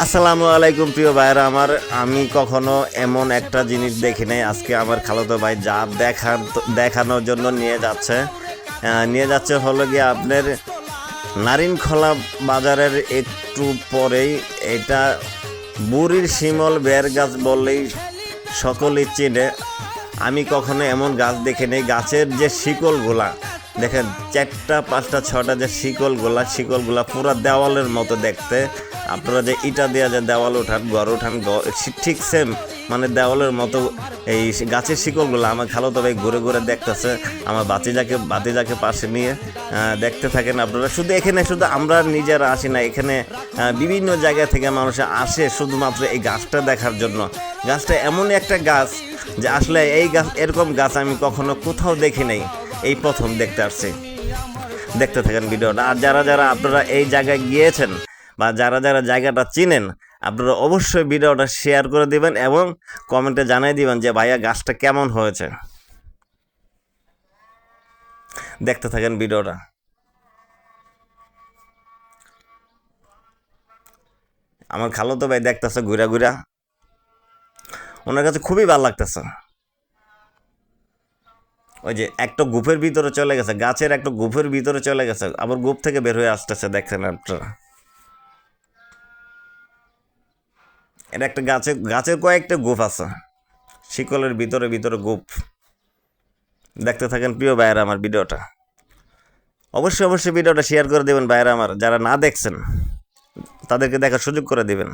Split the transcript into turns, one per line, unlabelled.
আসসালামু আলাইকুম প্রিয় ভাইরা আমার। আমি কখনো এমন একটা জিনিস দেখি নাই। আজকে আমার খালাতো ভাই যা দেখানোর জন্য নিয়ে যাচ্ছে হলো গিয়ে আপনার নারিনখোলা বাজারের একটু পরেই। এটা বুড়ির শিমল বের গাছ বললেই সকলেই চেনে। আমি কখনো এমন গাছ দেখি নাই। গাছের যে শিকলগুলা দেখেন, 4টা 5টা 6টা যে শিকলগুলা পুরো দেওয়ালের মতো দেখতে। আপনারা যে ইটা দিয়ে যে দেওয়াল উঠান, ঘর উঠান, ঠিক সেম মানে দেওয়ালের মতো এই গাছের শিকলগুলো। আমার খালাতো ভাই ঘুরে ঘুরে দেখতেছে, আমার বাতিজাকে পাশে নিয়ে দেখতে থাকেন আপনারা। শুধু আমরা নিজেরা আসি না, এখানে বিভিন্ন জায়গা থেকে মানুষ আসে শুধুমাত্র এই গাছটা দেখার জন্য। গাছটা এমনই একটা গাছ যে আসলে এরকম গাছ আমি কখনো কোথাও দেখি নাই, এই প্রথম দেখতে আসছি। দেখতে থাকেন ভিডিওটা। আর যারা আপনারা এই জায়গায় গিয়েছেন বা যারা জায়গাটা চিনেন, আপনারা অবশ্যই ভিডিওটা শেয়ার করে দিবেন এবং কমেন্টে জানিয়ে দিবেন যে ভাইয়া গাছটা কেমন হয়েছে। দেখতে থাকেন ভিডিওটা। আমার খালাতো ভাই দেখতেছে ঘুরা, ওনার কাছে খুবই ভালো লাগতেছে। ওই যে একটা গুপের ভিতরে চলে গেছে, গাছের একটা গুপের ভিতরে চলে গেছে, আবার গুপ থেকে বের হয়ে আসতেছে। দেখছেন আপনারা, এটা একটা গাছের কয়েকটা গুপ আছে, শিকলের ভিতরে গুপ। দেখতে থাকেন প্রিয় ভাইয়েরা আমার ভিডিওটা। অবশ্যই ভিডিওটা শেয়ার করে দেবেন ভাইয়েরা আমার। যারা না দেখছেন তাদেরকে দেখার সুযোগ করে দেবেন।